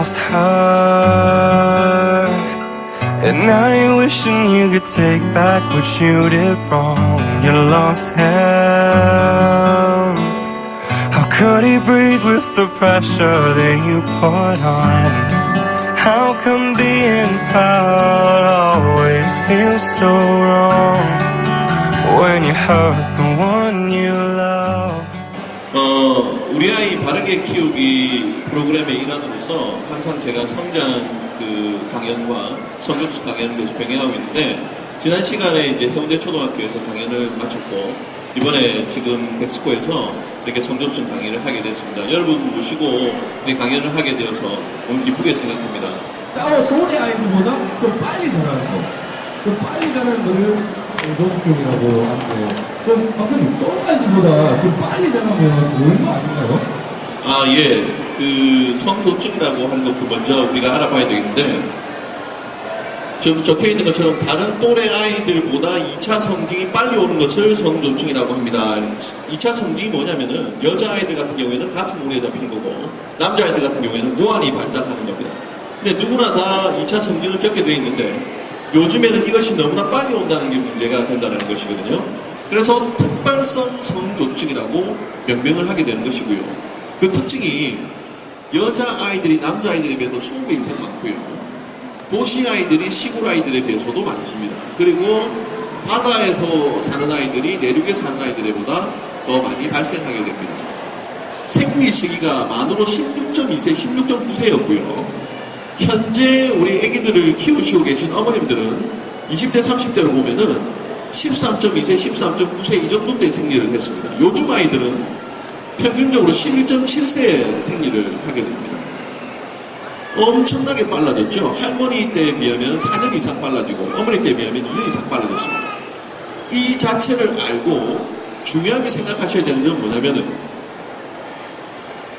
lost her, and now you're wishing you could take back what you did wrong. You lost him. How could he breathe with the pressure that you put on? How come being proud always feels so wrong when you hurt the one you love? 우리 아이 바르게 키우기 프로그램의 일환으로서 항상 제가 성장 강연과 성교수 강연을 계속 병행하고 있는데, 지난 시간에 이제 해운대 초등학교에서 강연을 마쳤고, 이번에 지금 백스코에서 이렇게 성교수증 강의를 하게 됐습니다. 여러분 모시고 이 강연을 하게 되어서 너무 기쁘게 생각합니다. 또래 아이들보다 좀 빨리 자라는 거, 좀 빨리 자라는 거를 성교수증이라고 하는데, 좀 박사님, 또래 아이들보다 좀 빨리 자라면 좋은 거 아닌가요? 아, 예. 성조증이라고 하는 것부터 먼저 우리가 알아봐야 되겠는데, 지금 적혀 있는 것처럼 다른 또래 아이들보다 2차 성징이 빨리 오는 것을 성조증이라고 합니다. 2차 성징이 뭐냐면은, 여자아이들 같은 경우에는 가슴 무늬에 잡히는 거고, 남자아이들 같은 경우에는 고환이 발달하는 겁니다. 근데 누구나 다 2차 성징을 겪게 되어 있는데, 요즘에는 이것이 너무나 빨리 온다는 게 문제가 된다는 것이거든요. 그래서 특발성 성조증이라고 명명을 하게 되는 것이고요. 그 특징이 여자아이들이 남자아이들에 비해서 20배 이상 많고요. 도시아이들이 시골아이들에 비해서도 많습니다. 그리고 바다에서 사는 아이들이 내륙에 사는 아이들보다 더 많이 발생하게 됩니다. 생리 시기가 만으로 16.2세, 16.9세였고요. 현재 우리 아기들을 키우시고 계신 어머님들은 20대, 30대로 보면은 13.2세, 13.9세 이 정도 때 생리를 했습니다. 요즘 아이들은 평균적으로 11.7세에 생리를 하게 됩니다. 엄청나게 빨라졌죠. 할머니 때에 비하면 4년 이상 빨라지고 어머니 때에 비하면 2년 이상 빨라졌습니다. 이 자체를 알고 중요하게 생각하셔야 되는 점은 뭐냐면은,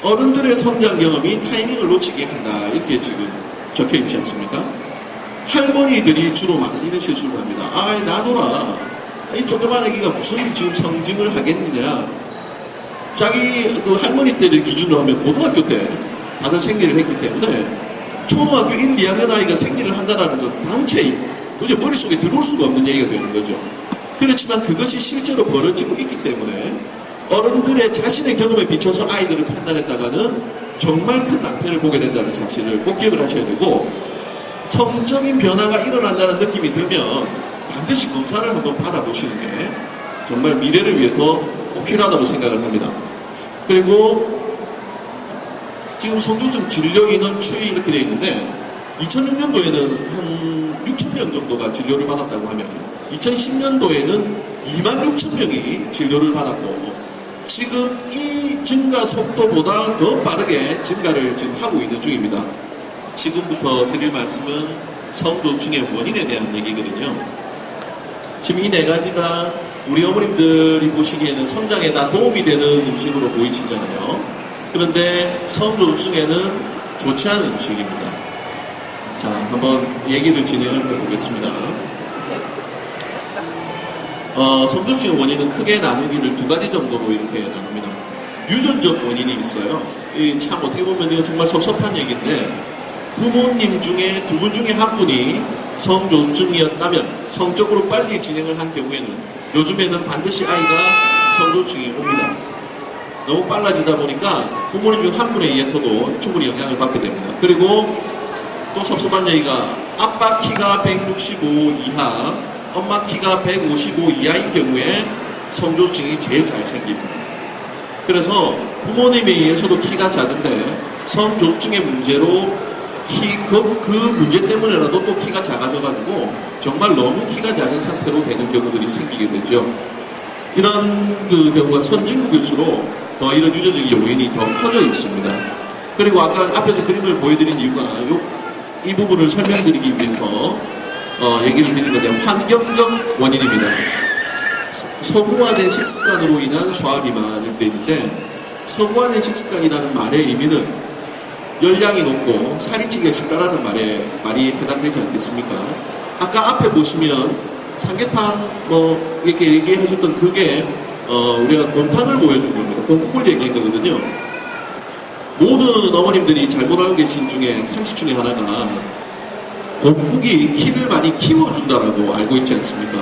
어른들의 성장 경험이 타이밍을 놓치게 한다, 이렇게 지금 적혀 있지 않습니까? 할머니들이 주로 많은 이런 실수를 합니다. 아, 놔둬라. 이 조그만 애기가 무슨 지금 성징을 하겠느냐. 자기 할머니 때를 기준으로 하면 고등학교 때 다들 생리를 했기 때문에 초등학교 1, 2학년 아이가 생리를 한다는 건 당체 도저히 머릿속에 들어올 수가 없는 얘기가 되는 거죠. 그렇지만 그것이 실제로 벌어지고 있기 때문에 어른들의 자신의 경험에 비춰서 아이들을 판단했다가는 정말 큰 낭패를 보게 된다는 사실을 꼭 기억을 하셔야 되고, 성적인 변화가 일어난다는 느낌이 들면 반드시 검사를 한번 받아보시는 게 정말 미래를 위해서 꼭 필요하다고 생각을 합니다. 그리고 지금 성조증 진료 인원 추이 이렇게 되어 있는데, 2006년도에는 한 6,000명 정도가 진료를 받았다고 하면 2010년도에는 26,000명이 진료를 받았고, 지금 이 증가 속도보다 더 빠르게 증가를 지금 하고 있는 중입니다. 지금부터 드릴 말씀은 성조증의 원인에 대한 얘기거든요. 지금 이 네 가지가 우리 어머님들이 보시기에는 성장에 다 도움이 되는 음식으로 보이시잖아요. 그런데 성조증에는 좋지 않은 음식입니다. 자, 한번 얘기를 진행을 해보겠습니다. 성조증의 원인은 크게 나누기를 두 가지 정도로 이렇게 나눕니다. 유전적 원인이 있어요. 참 어떻게 보면 이건 정말 섭섭한 얘기인데, 부모님 중에 두 분 중에 한 분이 성조증이었다면, 성적으로 빨리 진행을 한 경우에는 요즘에는 반드시 아이가 성조증이 옵니다. 너무 빨라지다 보니까 부모님 중 한 분에 의해서도 충분히 영향을 받게 됩니다. 그리고 또 섭섭한 얘기가, 아빠 키가 165 이하, 엄마 키가 155 이하인 경우에 성조증이 제일 잘 생깁니다. 그래서 부모님에 의해서도 키가 작은데 성조증의 문제로 그 문제 때문에라도 또 키가 작아져가지고 정말 너무 키가 작은 상태로 되는 경우들이 생기게 되죠. 이런 경우가 선진국일수록 더 이런 유전적 요인이 더 커져 있습니다. 그리고 아까 앞에서 그림을 보여드린 이유가 이 부분을 설명드리기 위해서 얘기를 드린 건데, 환경적 원인입니다. 서구화된 식습관으로 인한 소화비만 이렇게 있는데, 서구화된 식습관이라는 말의 의미는 열량이 높고 살이 찌기가 쉽다라는 말이 해당되지 않겠습니까? 아까 앞에 보시면 삼계탕 이렇게 얘기하셨던 그게 우리가 곰탕을 보여준 겁니다. 곰국을 얘기한 거거든요. 모든 어머님들이 잘못 알고 계신 중에 상식 중에 하나가 곰국이 키를 많이 키워준다라고 알고 있지 않습니까?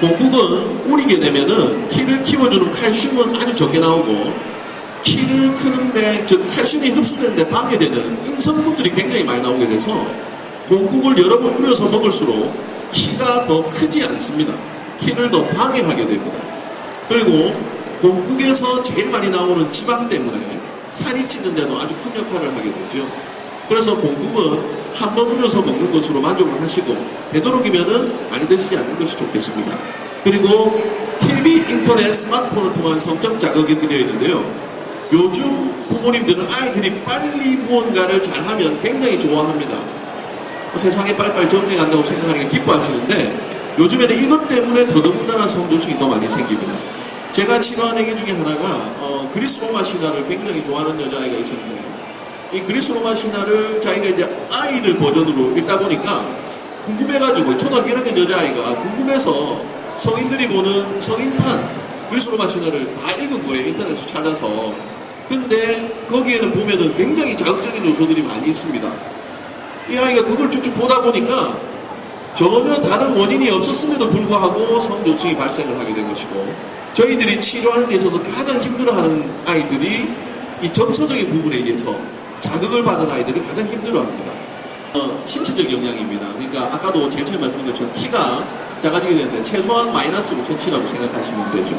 곰국은 우리게 되면은 키를 키워주는 칼슘은 아주 적게 나오고 키를 크는데 즉 칼슘이 흡수되는데 방해되는 인성분들이 굉장히 많이 나오게 돼서 곰국을 여러 번 우려서 먹을수록 키가 더 크지 않습니다. 키를 더 방해하게 됩니다. 그리고 곰국에서 제일 많이 나오는 지방 때문에 살이 찌는데도 아주 큰 역할을 하게 되죠. 그래서 곰국은 한 번 우려서 먹는 것으로 만족을 하시고 되도록이면은 많이 드시지 않는 것이 좋겠습니다. 그리고 TV, 인터넷, 스마트폰을 통한 성적 자극이 되어 있는데요. 요즘 부모님들은 아이들이 빨리 무언가를 잘하면 굉장히 좋아합니다. 세상에 빨리빨리 정리한다고 생각하니까 기뻐하시는데 요즘에는 이것 때문에 더더군다나 성조증이 더 많이 생깁니다. 제가 치료하는 얘기 중에 하나가 그리스 로마 신화를 굉장히 좋아하는 여자아이가 있었는데 이 그리스 로마 신화를 자기가 이제 아이들 버전으로 읽다 보니까 궁금해가지고 초등학교 1학년 여자아이가 궁금해서 성인들이 보는 성인판 그리스 로마 신화를 다 읽은 거예요. 인터넷에서 찾아서. 근데 거기에는 보면은 굉장히 자극적인 요소들이 많이 있습니다. 이 아이가 그걸 쭉쭉 보다 보니까 전혀 다른 원인이 없었음에도 불구하고 성조증이 발생을 하게 된 것이고 저희들이 치료하는 데 있어서 가장 힘들어하는 아이들이 이 정서적인 부분에 의해서 자극을 받은 아이들이 가장 힘들어합니다. 신체적 영향입니다. 그러니까 아까도 제일 처음에 말씀드린 것처럼 키가 작아지게 되는데 최소한 마이너스 5cm라고 생각하시면 되죠.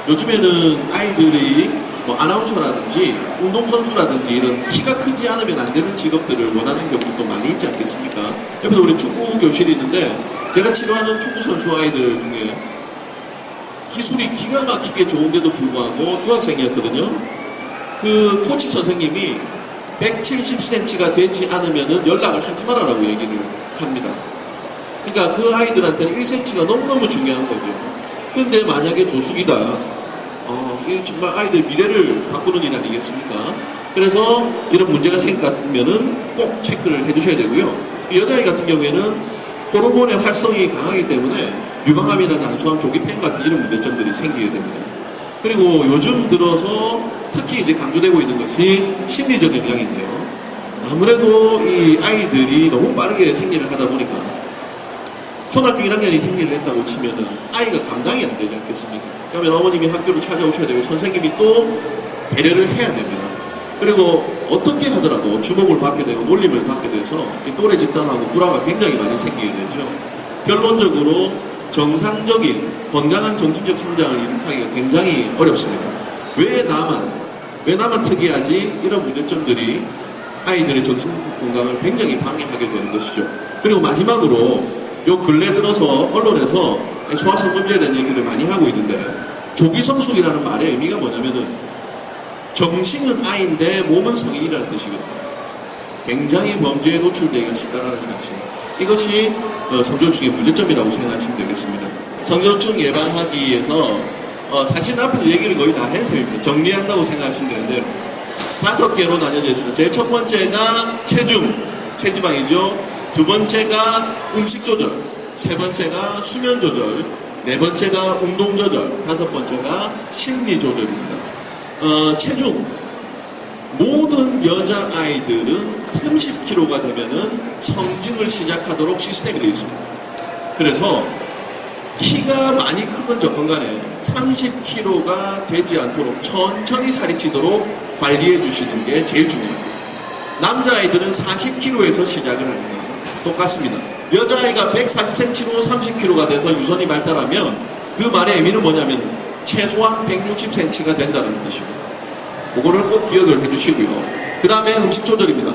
요즘에는 아이들이 아나운서라든지 운동선수라든지 이런 키가 크지 않으면 안 되는 직업들을 원하는 경우도 많이 있지 않겠습니까? 옆에도 우리 축구 교실이 있는데 제가 치료하는 축구선수 아이들 중에 기술이 기가 막히게 좋은데도 불구하고 중학생이었거든요. 그 코치 선생님이 170cm가 되지 않으면 연락을 하지 말아라고 얘기를 합니다. 그러니까 그 아이들한테는 1cm가 너무너무 중요한 거죠. 근데 만약에 조숙이다. 이 정말 아이들 미래를 바꾸는 일 아니겠습니까? 그래서 이런 문제가 생기면은 꼭 체크를 해주셔야 되고요. 여자아이 같은 경우에는 호르몬의 활성이 강하기 때문에 유방암이나 난소암, 조기폐 같은 이런 문제점들이 생기게 됩니다. 그리고 요즘 들어서 특히 이제 강조되고 있는 것이 심리적 영향인데요. 아무래도 이 아이들이 너무 빠르게 생리를 하다 보니까 초등학교 1학년이 생리를 했다고 치면은 아이가 감당이 안 되지 않겠습니까? 그러면 어머님이 학교를 찾아오셔야 되고 선생님이 또 배려를 해야 됩니다. 그리고 어떻게 하더라도 주목을 받게 되고 놀림을 받게 돼서 이 또래 집단하고 불화가 굉장히 많이 생기게 되죠. 결론적으로 정상적인 건강한 정신적 성장을 이룩하기가 굉장히 어렵습니다. 왜 나만 특이하지? 이런 문제점들이 아이들의 정신 건강을 굉장히 방해하게 되는 것이죠. 그리고 마지막으로 요 근래 들어서 언론에서 소아성범죄에 대한 얘기를 많이 하고 있는데 조기성숙이라는 말의 의미가 뭐냐면은 정신은 아이인데 몸은 성인이라는 뜻이거든요. 굉장히 범죄에 노출되기가 쉽다는 사실. 이것이 성조증의 문제점이라고 생각하시면 되겠습니다. 성조증 예방하기 위해서 사실 앞에서 얘기를 거의 다 한 셈입니다. 정리한다고 생각하시면 되는데 5개로 나뉘어져 있습니다. 제일 첫 번째가 체지방이죠. 두 번째가 음식 조절, 세 번째가 수면 조절, 네 번째가 운동 조절, 다섯 번째가 심리 조절입니다. 체중 모든 여자아이들은 30kg가 되면은 성징을 시작하도록 시스템이 되어 있습니다. 그래서 키가 많이 크건 적건 간에 30kg가 되지 않도록 천천히 살이 찌도록 관리해 주시는 게 제일 중요합니다. 남자아이들은 40kg에서 시작을 하니까 똑같습니다. 여자아이가 140cm로 30kg가 돼서 유선이 발달하면 그 말의 의미는 뭐냐면 최소한 160cm가 된다는 뜻입니다. 그거를 꼭 기억을 해주시고요. 그 다음에 음식 조절입니다.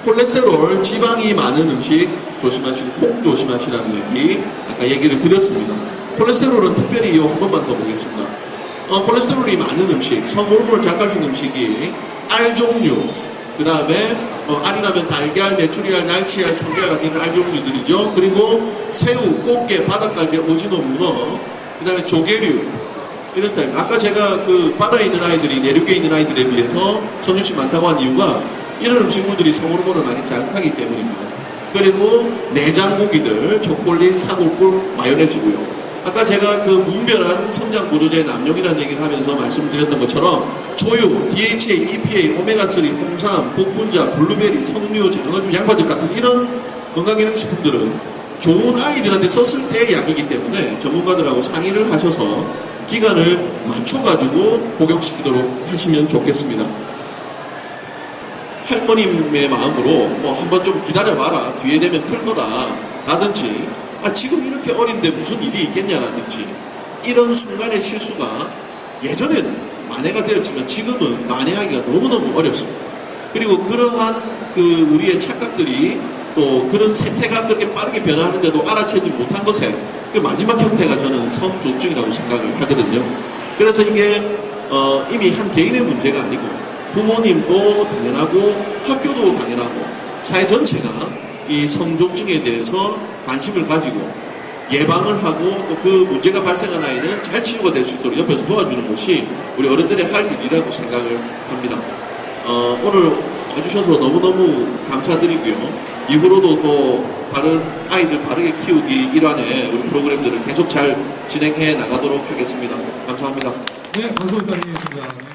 콜레스테롤, 지방이 많은 음식 조심하시고 콩 조심하시라는 얘기 아까 얘기를 드렸습니다. 콜레스테롤은 특별히 한 번만 더 보겠습니다. 콜레스테롤이 많은 음식, 성호르몬을 자극할 수 있는 음식이 알 종류, 그 다음에 알이라면 달걀, 메추리알, 날치알, 성게알 같은 알 종류들이죠. 그리고 새우, 꽃게, 바닷가재, 오징어, 문어, 그 다음에 조개류 이런 스타일. 아까 제가 그 바다에 있는 아이들이 내륙에 있는 아이들에 비해서 성유시 많다고 한 이유가 이런 음식물들이 성호르몬을 많이 자극하기 때문입니다. 그리고 내장고기들, 초콜릿, 사골국, 마요네즈고요. 아까 제가 그 무분별한 성장 보조제 남용이라는 얘기를 하면서 말씀드렸던 것처럼 초유, DHA, EPA, 오메가3, 홍삼, 복분자, 블루베리, 석류, 장어류, 양파즙 같은 이런 건강기능식품들은 좋은 아이들한테 썼을 때의 약이기 때문에 전문가들하고 상의를 하셔서 기간을 맞춰가지고 복용시키도록 하시면 좋겠습니다. 할머님의 마음으로 뭐 한번 좀 기다려봐라, 뒤에 되면 클 거다 라든지, 지금 이렇게 어린데 무슨 일이 있겠냐라든지, 이런 순간의 실수가 예전엔 만회가 되었지만 지금은 만회하기가 너무너무 어렵습니다. 그리고 그러한 그 우리의 착각들이 또 그런 세태가 그렇게 빠르게 변화하는데도 알아채지 못한 것의 그 마지막 형태가 저는 성조증이라고 생각을 하거든요. 그래서 이게 이미 한 개인의 문제가 아니고 부모님도 당연하고 학교도 당연하고 사회 전체가 이 성조증에 대해서 관심을 가지고 예방을 하고 또 그 문제가 발생한 아이는 잘 치료가 될 수 있도록 옆에서 도와주는 것이 우리 어른들의 할 일이라고 생각을 합니다. 오늘 와주셔서 너무너무 감사드리고요. 이후로도 또 다른 아이들 바르게 키우기 일환의 우리 프로그램들을 계속 잘 진행해 나가도록 하겠습니다. 감사합니다. 네, 박수 부탁드리겠습니다.